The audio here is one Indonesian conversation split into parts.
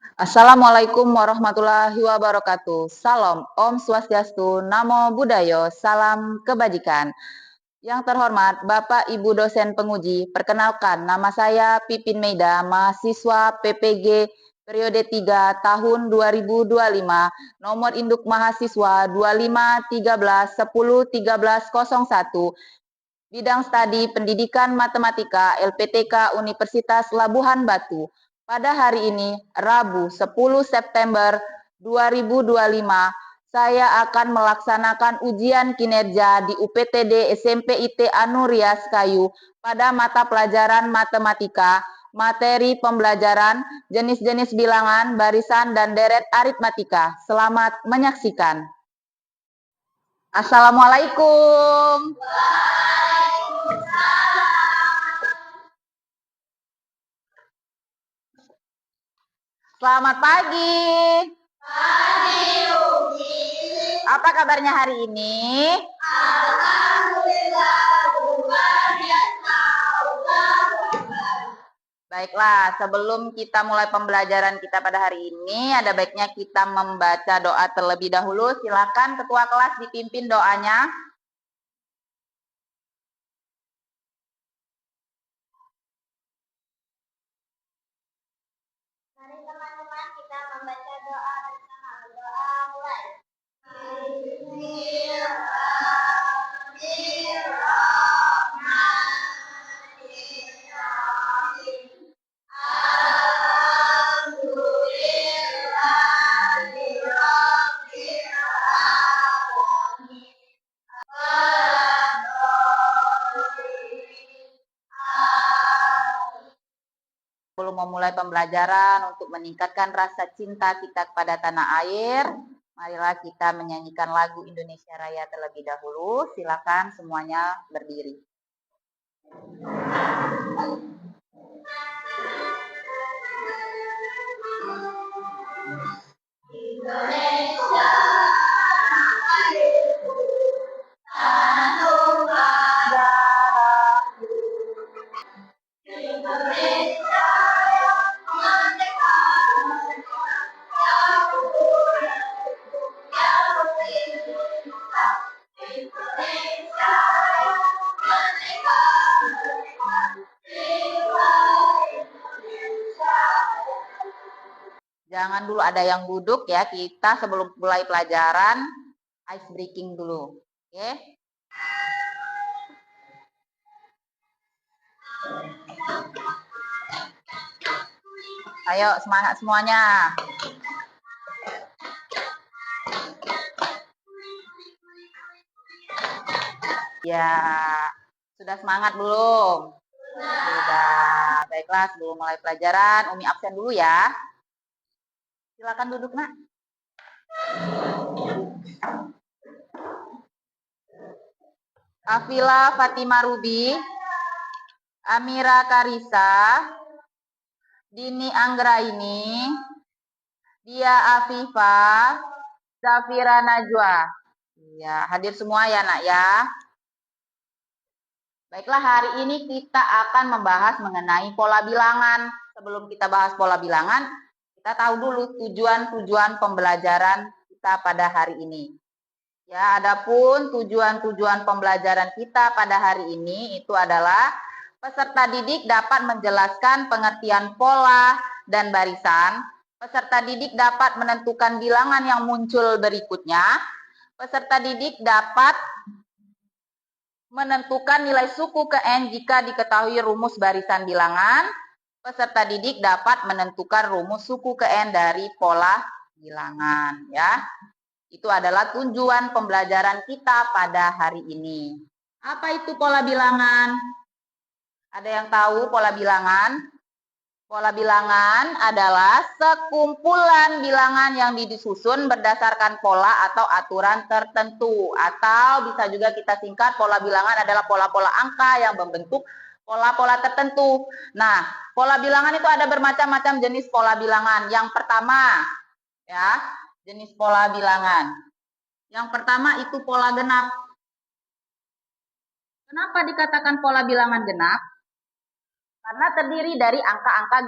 Assalamualaikum warahmatullahi wabarakatuh. Salam, Om Swastiastu, Namo Buddhaya, salam kebajikan. Yang terhormat Bapak Ibu dosen penguji, perkenalkan nama saya Pipin Meida, mahasiswa PPG periode 3 tahun 2025, nomor induk mahasiswa 2513101301, bidang studi pendidikan matematika LPTK Universitas Labuhan Batu. Pada hari ini, Rabu 10 September 2025, saya akan melaksanakan ujian kinerja di UPTD SMP IT Anurias Kayu pada mata pelajaran matematika, materi pembelajaran, jenis-jenis bilangan, barisan, dan deret aritmatika. Selamat menyaksikan. Assalamualaikum. Selamat pagi. Apa kabarnya hari ini? Baiklah, sebelum kita mulai pembelajaran kita pada hari ini, ada baiknya kita membaca doa terlebih dahulu. Silakan ketua kelas dipimpin doanya. Mari teman-teman kita membaca doa bersama. Doa mulai. Sebelum memulai pembelajaran untuk meningkatkan rasa cinta kita kepada tanah air, marilah kita menyanyikan lagu Indonesia Raya terlebih dahulu. Silakan semuanya berdiri. Indonesia, airku, tanah tumpah darahku. Indonesia yang merdeka, yang mulia, yang cinta. Indonesia yang merdeka, jiwa Indonesia. Jangan dulu ada yang duduk ya, kita sebelum mulai pelajaran ice breaking dulu. Oke? Ayo semangat semuanya. Ya, sudah semangat belum? Sudah. Baiklah, sebelum mulai pelajaran, Umi absen dulu ya. Silakan duduk, Nak. Afila Fatima Ruby, Amira Karisa, Dini Anggraini, Dia Afifa, Zafira Najwa. Ya, hadir semua ya, Nak ya. Baiklah, hari ini kita akan membahas mengenai pola bilangan. Sebelum kita bahas pola bilangan, kita tahu dulu tujuan-tujuan pembelajaran kita pada hari ini. Ya, adapun tujuan-tujuan pembelajaran kita pada hari ini itu adalah peserta didik dapat menjelaskan pengertian pola dan barisan. Peserta didik dapat menentukan bilangan yang muncul berikutnya. Peserta didik dapat menentukan nilai suku ke N jika diketahui rumus barisan bilangan. Peserta didik dapat menentukan rumus suku ke N dari pola bilangan ya. Itu adalah tujuan pembelajaran kita pada hari ini. Apa itu pola bilangan? Ada yang tahu pola bilangan? Pola bilangan adalah sekumpulan bilangan yang disusun berdasarkan pola atau aturan tertentu. Atau bisa juga kita singkat, pola bilangan adalah pola-pola angka yang membentuk pola-pola tertentu. Nah, pola bilangan itu ada bermacam-macam jenis pola bilangan. Yang pertama, ya, jenis pola bilangan. Yang pertama itu pola genap. Kenapa dikatakan pola bilangan genap? Karena terdiri dari angka-angka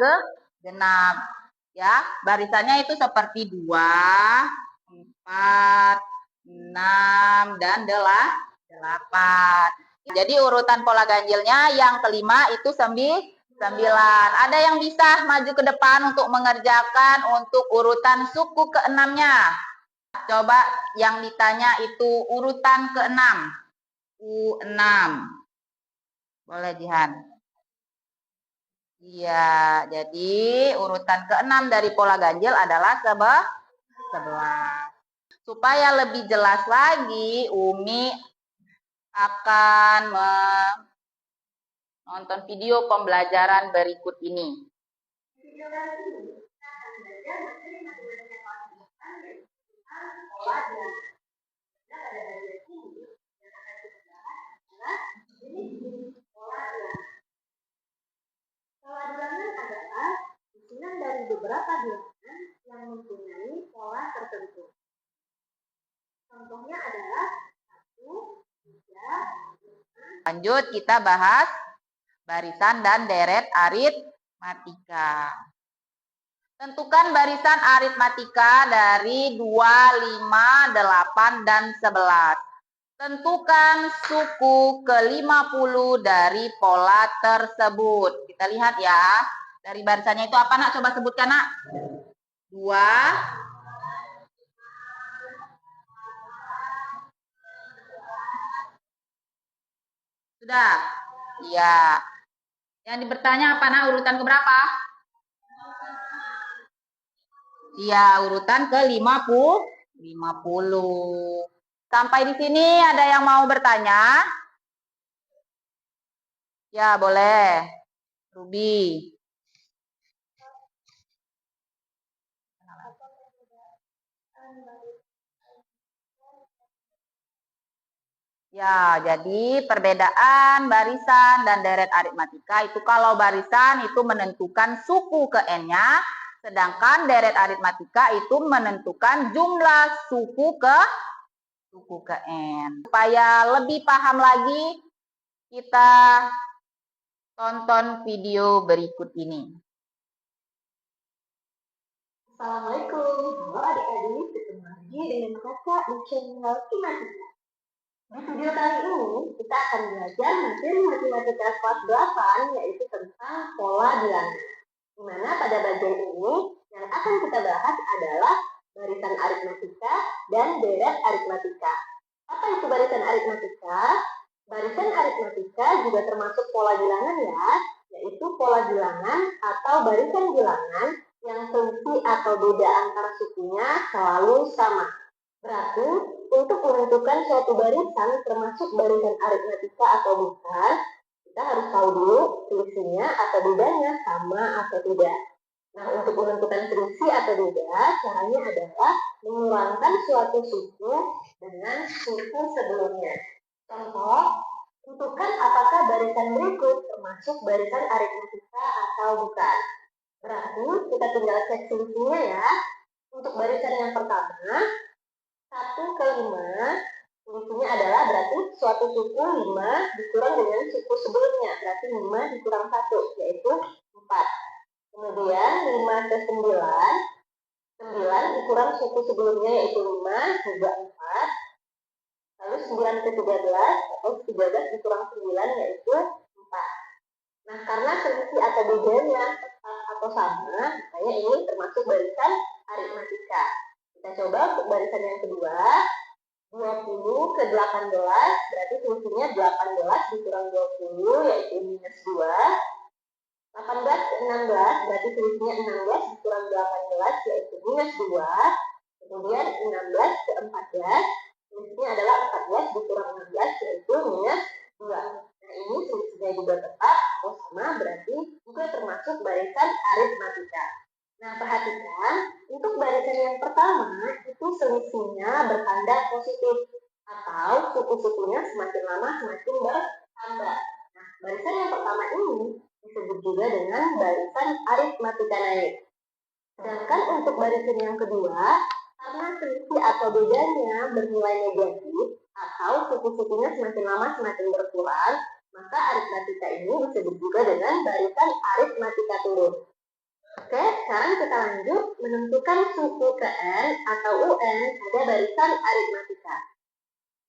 genap. Ya, barisannya itu seperti 2, 4, 6, dan 8. Jadi urutan pola ganjilnya yang kelima itu 9. Ada yang bisa maju ke depan untuk mengerjakan untuk urutan suku ke-6-nya? Coba yang ditanya itu urutan ke-6. U6. Boleh, Jihan. Iya, jadi urutan ke-6 dari pola ganjil adalah 11. Supaya lebih jelas lagi, Umi akan menonton video pembelajaran berikut ini. Video kali ini kita akan belajar materi matematika kelas 8 yaitu tentang pola bilangan. Nah, pada bagian ini yang akan kita bahas adalah jenis-jenis pola bilangan. Pola bilangan adalah susunan dari beberapa bilangan yang mempunyai pola tertentu. Contohnya adalah 1, 3, 5. Lanjut kita bahas barisan dan deret aritmatika. Tentukan barisan aritmatika dari 2, 5, 8, dan 11. Tentukan suku ke-50 dari pola tersebut. Kita lihat ya. Dari barisannya itu apa, Nak? Coba sebutkan, Nak. 2. Sudah? Iya. Yang bertanya apa, Nak? Urutan keberapa? Iya, urutan ke-50. Sampai di sini ada yang mau bertanya? Ya, boleh. Ruby. Ya, jadi perbedaan barisan dan deret aritmatika itu kalau barisan itu menentukan suku ke N-nya, sedangkan deret aritmatika itu menentukan jumlah suku ke N. Supaya lebih paham lagi, kita tonton video berikut ini. Assalamualaikum, halo adik-adik, ketemu lagi dengan kakak di channel Kimatika. Di video kali ini kita akan belajar materi matematika kelas 8 yaitu tentang pola bilangan. Di mana pada bagian ini yang akan kita bahas adalah barisan aritmatika dan deret aritmatika. Apa itu barisan aritmatika? Barisan aritmatika juga termasuk pola bilangan ya, yaitu pola bilangan atau barisan bilangan yang selisih atau beda antara sukunya selalu sama. Berarti, untuk menentukan suatu barisan termasuk barisan aritmatika atau bukan, kita harus tahu dulu selisihnya atau bedanya sama atau tidak. Nah, untuk menentukan selisih atau beda, caranya adalah mengurangkan suatu suku dengan suku sebelumnya. Contoh, tentukan apakah barisan berikut termasuk barisan aritmatika atau bukan. Berarti, kita tinggal cek selisihnya ya. Untuk barisan yang pertama, 1 ke 5, selisihnya adalah berarti suatu suku 5 dikurang dengan suku sebelumnya, berarti 5 dikurang 1, yaitu 4. Kemudian 5 ke 9, 9 dikurang suku sebelumnya yaitu 5, juga 4. Lalu 9 ke 13, atau 13 dikurang 9 yaitu 4. Nah, karena selisih atau bedanya tetap atau sama, makanya ini termasuk barisan aritmatika. Kita coba untuk barisan yang kedua, 20 ke 18, berarti selisihnya 18 dikurang 20, yaitu minus 2. 18 ke 16, berarti selisihnya 16 dikurang 18, yaitu minus 2. Kemudian 16 ke 14, selisihnya adalah 14 dikurang 16, yaitu minus 2. Nah, ini selisihnya juga tetap atau sama, berarti juga termasuk barisan aritmatika. Nah, perhatikan, untuk barisan yang pertama, itu selisihnya bertanda positif, atau suku-sukunya semakin lama semakin bertambah. Nah, barisan yang pertama ini disebut juga dengan barisan aritmatika naik. Sedangkan untuk barisan yang kedua, karena selisih atau bedanya bernilai negatif, atau suku-sukunya semakin lama semakin berkurang, maka aritmatika ini disebut juga dengan barisan aritmatika turun. Oke, sekarang kita lanjut menentukan suku Kn atau UN pada barisan aritmatika.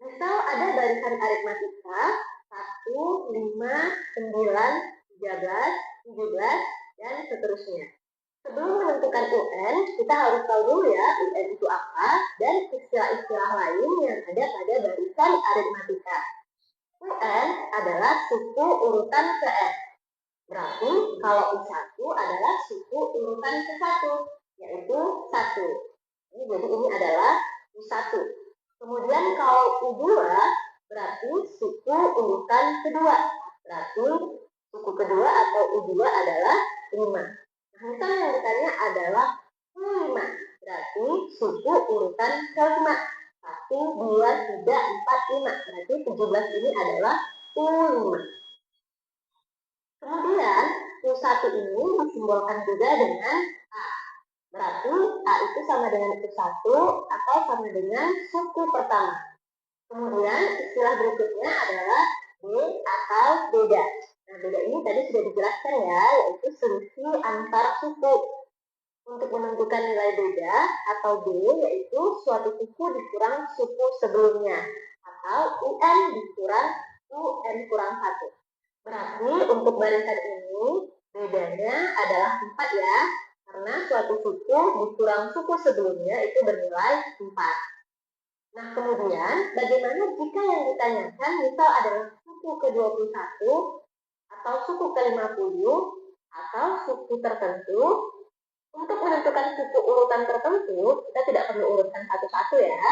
Misal ada barisan aritmatika 1, 5, 9, 13, 17, dan seterusnya. Sebelum menentukan UN, kita harus tahu dulu ya UN itu apa dan istilah-istilah lain yang ada pada barisan aritmatika. UN adalah suku urutan Kn. Berarti kalau U1 adalah suku urutan ke-1, yaitu 1. Jadi ini adalah U1. Kemudian kalau U2 berarti suku urutan kedua. Berarti suku kedua atau U2 adalah 5. Nah, misal yang ditanya adalah U5. Berarti suku urutan ke-5. 1, 2, 3, 4, 5. Berarti 17 ini adalah U5. Kemudian U1 ini disimbolkan juga dengan A. Berarti A itu sama dengan U1 atau sama dengan suku pertama. Kemudian istilah berikutnya adalah B atau beda. Nah, beda ini tadi sudah dijelaskan ya, yaitu selisih antar suku. Untuk menentukan nilai beda atau B, yaitu suatu suku dikurang suku sebelumnya, atau UN dikurang UN kurang 1. Berarti untuk barisan ini bedanya adalah 4 ya, karena suatu suku dikurang suku sebelumnya itu bernilai 4. Nah, kemudian bagaimana jika yang ditanyakan misal adalah suku ke-21 atau suku ke-50 atau suku tertentu? Untuk menentukan suku urutan tertentu, kita tidak perlu urutkan satu-satu ya.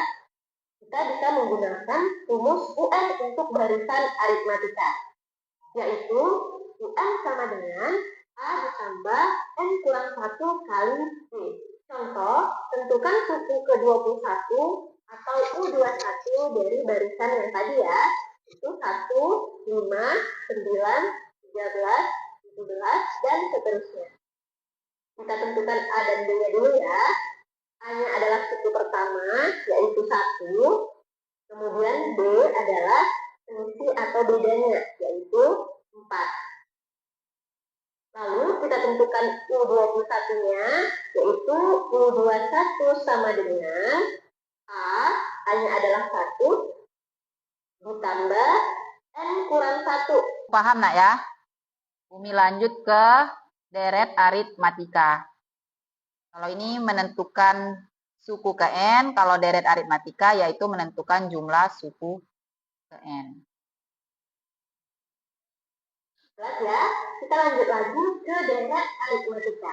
Kita bisa menggunakan rumus UN untuk barisan aritmatika, yaitu UN sama dengan A ditambah N kurang 1 kali B. Contoh, tentukan suku ke-21 atau U21 dari barisan yang tadi ya, itu 1, 5, 9, 13, 17, dan seterusnya. Kita tentukan A dan B-nya dulu ya. A-nya adalah suku pertama, yaitu 1. Kemudian B adalah selisih atau bedanya, yaitu 4. Lalu kita tentukan U21-nya, yaitu U21 sama dengan A-nya adalah 1, ditambah N kurang 1. Paham nak ya? Umi lanjut ke deret aritmatika. Kalau ini menentukan suku ke N, kalau deret aritmatika yaitu menentukan jumlah suku ke N. Jelas ya? Kita lanjut lagi ke deret aritmatika.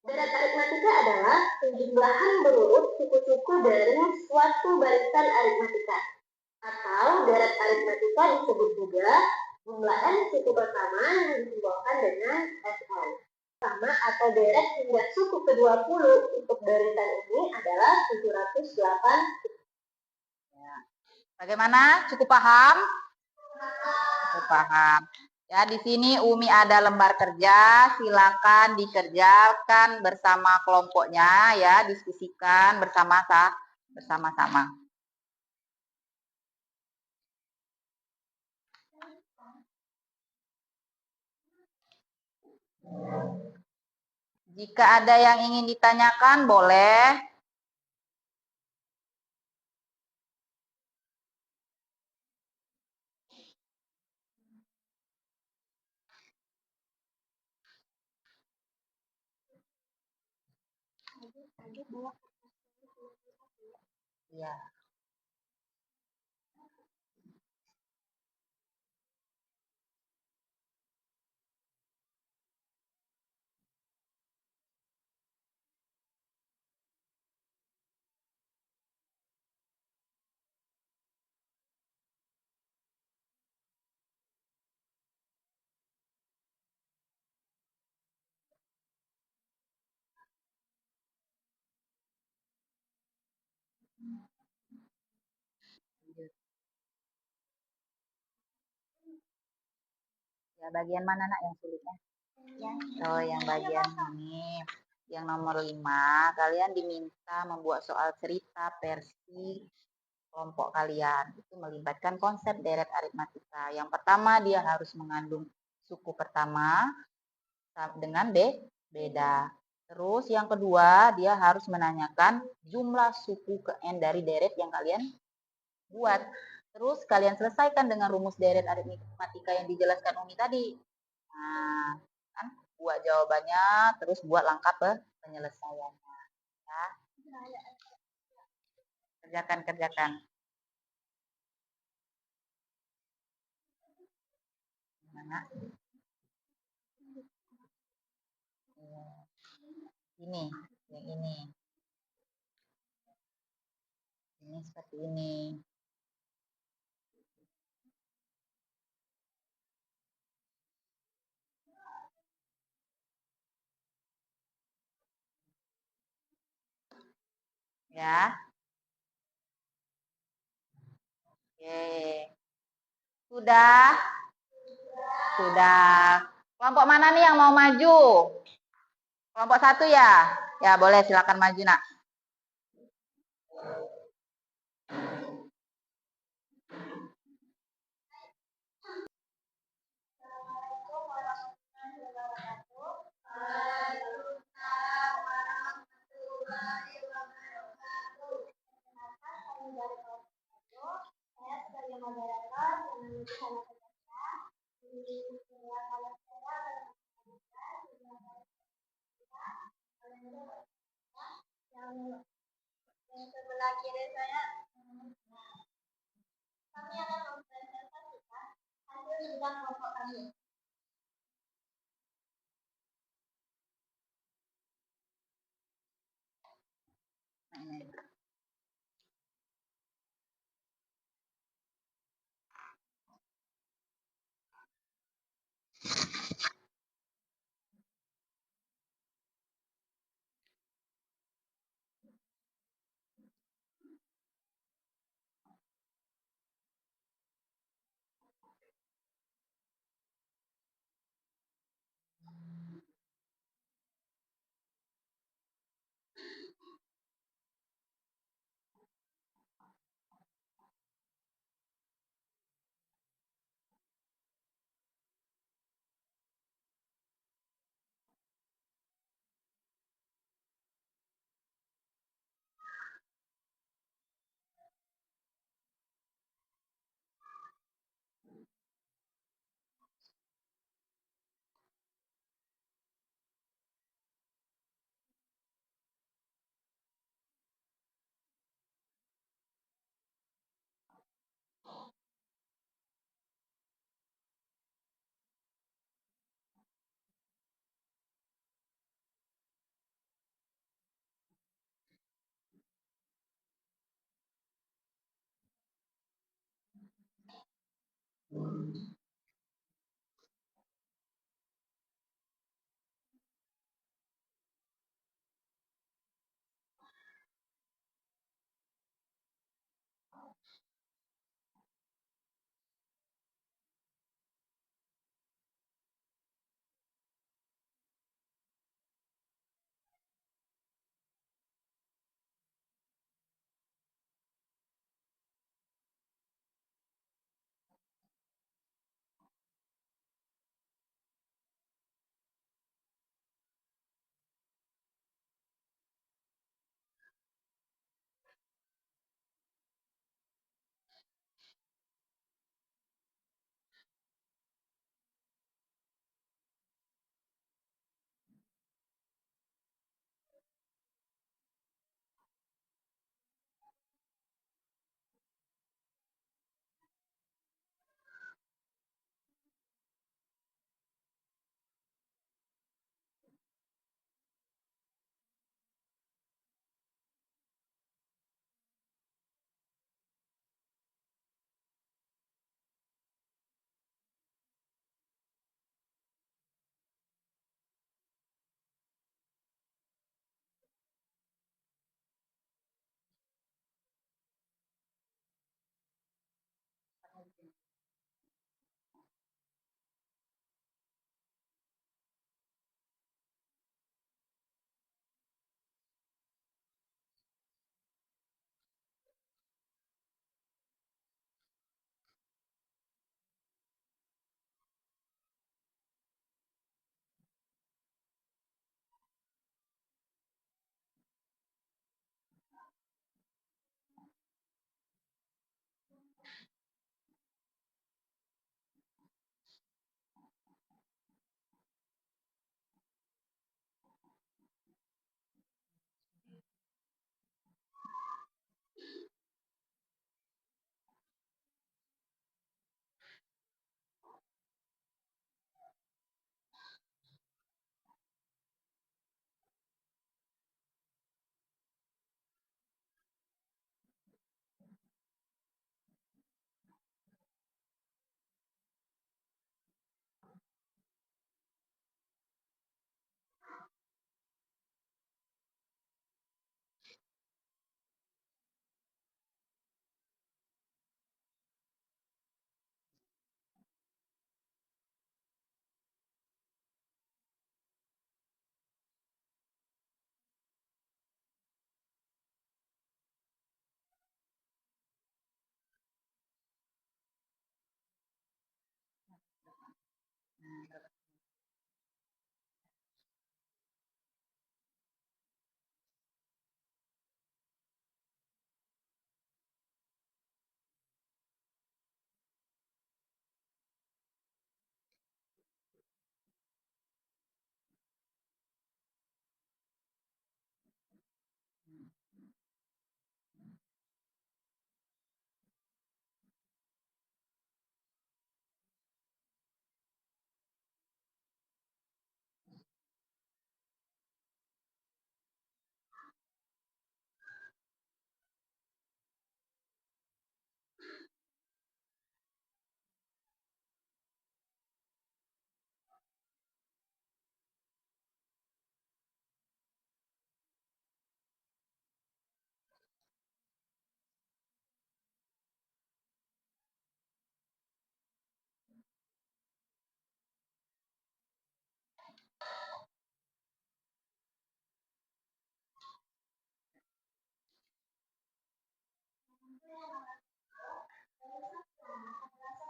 Deret aritmatika adalah penjumlahan berurut suku-suku dari suatu barisan aritmatika. Atau deret aritmatika disebut juga jumlah N suku pertama yang disimbolkan dengan Sn. Sama atau deret hingga suku ke-20 untuk barisan ini adalah 708. Ya. Bagaimana? Cukup paham? Cukup paham. Ya, di sini Umi ada lembar kerja, silakan dikerjakan bersama kelompoknya ya, diskusikan bersama-sama. Jika ada yang ingin ditanyakan, boleh. Ya. Ya, bagian mana nak yang sulitnya? Oh, yang bagian ini. Yang nomor 5, kalian diminta membuat soal cerita versi kelompok kalian. Itu melibatkan konsep deret aritmatika. Yang pertama, dia harus mengandung suku pertama dengan beda. Terus yang kedua, dia harus menanyakan jumlah suku ke N dari deret yang kalian buat. Terus kalian selesaikan dengan rumus deret aritmatika yang dijelaskan Umi tadi. Nah, kan buat jawabannya, terus buat langkah penyelesaiannya. Ya, kerjakan. Mana? Ini, yang ini. Ini seperti ini. Ya. Oke. Sudah? Sudah. Kelompok mana nih yang mau maju? Kelompok 1 ya? Ya, boleh silakan maju, Nak. Yang sebelah kiri saya, kami akan mempresentasikan hasil sidang kelompok kami.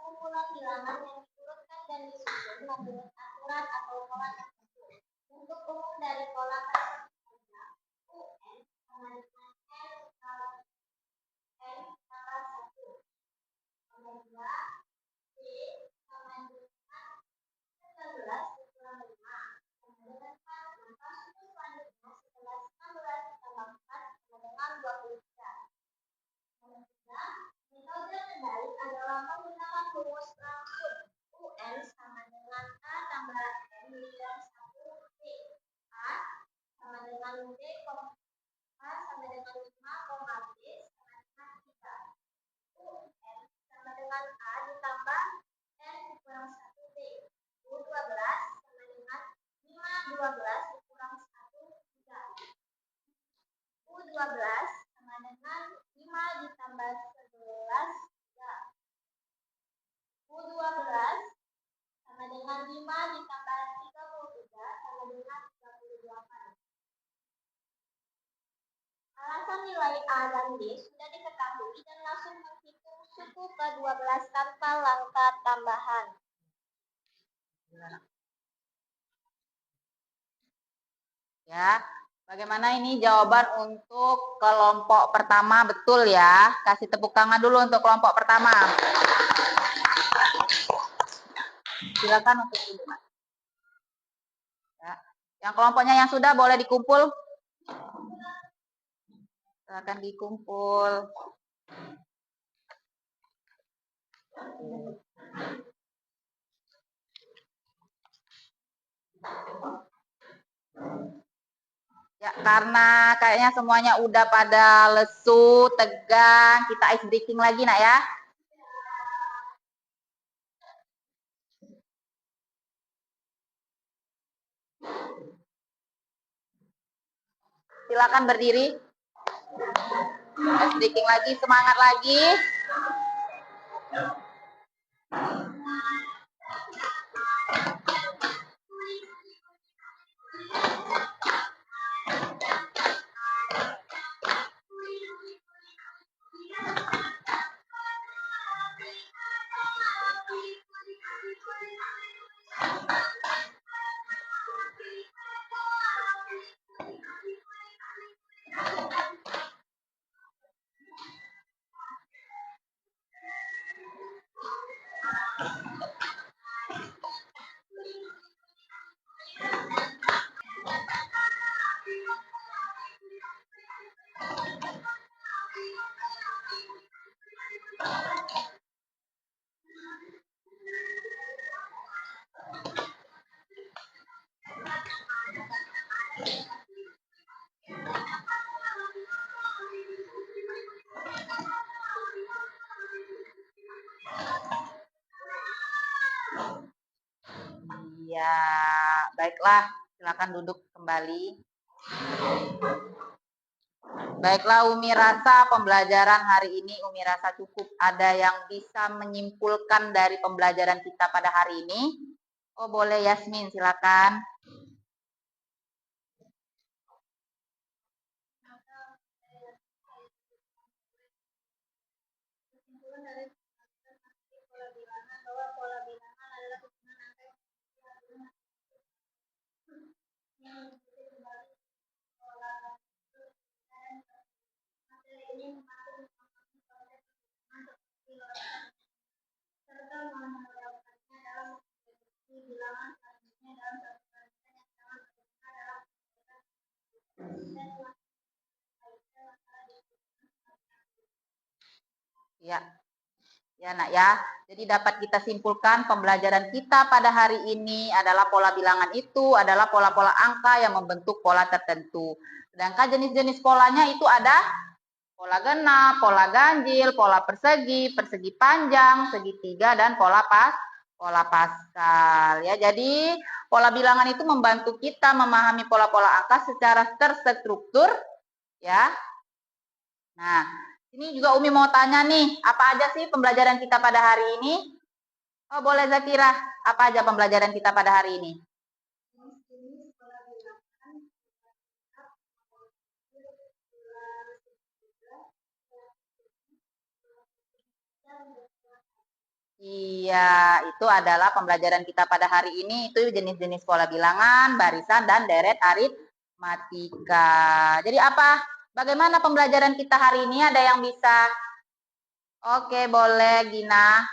Sekumpulan bilangan yang diurutkan dan disusun menurut aturan atau pola tertentu. Untuk umum dari pola tersebut adalah UN sama dengan N kalau N tambah 1. Nomor 2, D sama dengan 19 dikurang 5 sama dengan 4. Maka suku selanjutnya setelah 19 ditambah 4 sama dengan 23. Nomor 3, metode kendali adalah menggunakan rumus langsung. UN sama dengan A tambah N dikali 1 D. A sama dengan D, A sama dengan 5, B sama dengan 3. UN sama dengan A ditambah N dikurang 1 D. U12 sama dengan 5 12 dikurang 1 3. U12 sama dengan 5 ditambah 11 3. U12 sama dengan 5 ditambah 33 sama dengan 38. Alasan nilai A dan B sudah diketahui dan langsung menghitung suku ke-12 tanpa langkah tambahan. Ya, bagaimana ini jawaban untuk kelompok pertama, betul ya? Kasih tepuk tangan dulu untuk kelompok pertama. Silakan untuk duduk. Ya. Yang kelompoknya yang sudah boleh dikumpul. Silakan dikumpul. Ya, karena kayaknya semuanya udah pada lesu, tegang, kita ice breaking lagi nak ya. Silakan berdiri. Ice breaking lagi, semangat lagi. Ya, baiklah, silakan duduk kembali. Baiklah, Umi rasa pembelajaran hari ini Umi rasa cukup. Ada yang bisa menyimpulkan dari pembelajaran kita pada hari ini? Oh, boleh Yasmin, silakan. Kesimpulan dari pola bilangan bahwa pola bilangan adalah hubungan angka yang Ya. Ya nak ya, jadi dapat kita simpulkan pembelajaran kita pada hari ini adalah pola bilangan itu adalah pola-pola angka yang membentuk pola tertentu. Sedangkan jenis-jenis polanya itu ada pola genap, pola ganjil, pola persegi, persegi panjang, segitiga, dan pola Pascal. Ya, jadi pola bilangan itu membantu kita memahami pola-pola angka secara terstruktur, ya. Nah, ini juga Umi mau tanya nih, apa aja sih pembelajaran kita pada hari ini? Oh, boleh Zakira, apa aja pembelajaran kita pada hari ini? Iya, itu adalah pembelajaran kita pada hari ini, itu jenis-jenis pola bilangan, barisan, dan deret aritmatika. Jadi apa? Bagaimana pembelajaran kita hari ini? Ada yang bisa? Oke, boleh Gina.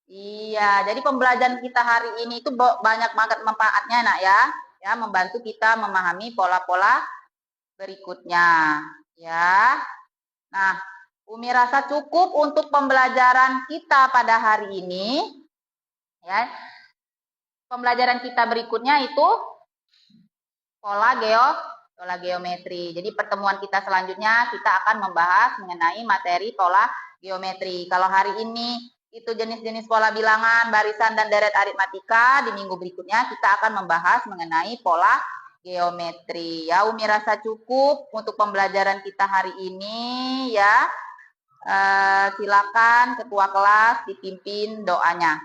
Iya, jadi pembelajaran kita hari ini itu banyak banget manfaatnya nak ya. Ya, membantu kita memahami pola-pola berikutnya. Ya. Nah, Umi rasa cukup untuk pembelajaran kita pada hari ini. Ya. Pembelajaran kita berikutnya itu pola geometri. Jadi pertemuan kita selanjutnya kita akan membahas mengenai materi pola geometri. Kalau hari ini itu jenis-jenis pola bilangan, barisan, dan deret aritmatika, di minggu berikutnya kita akan membahas mengenai pola geometri. Ya, Umi rasa cukup untuk pembelajaran kita hari ini ya. Silakan ketua kelas dipimpin doanya.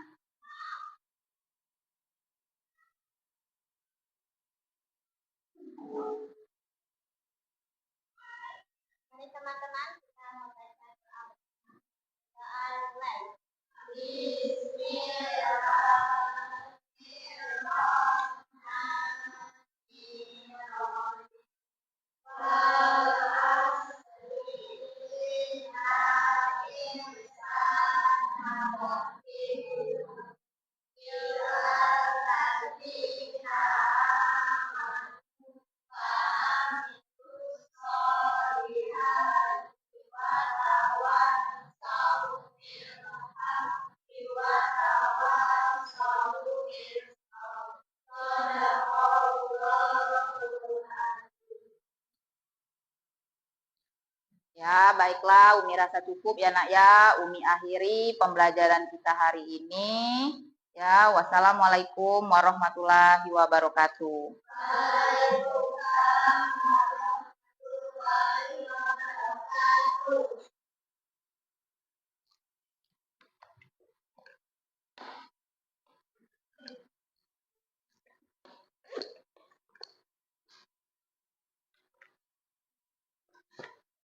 Mari teman-teman kita membaca doa mulai. Ya, baiklah, Umi rasa cukup ya nak ya. Umi akhiri pembelajaran kita hari ini. Ya, wassalamualaikum warahmatullahi wabarakatuh.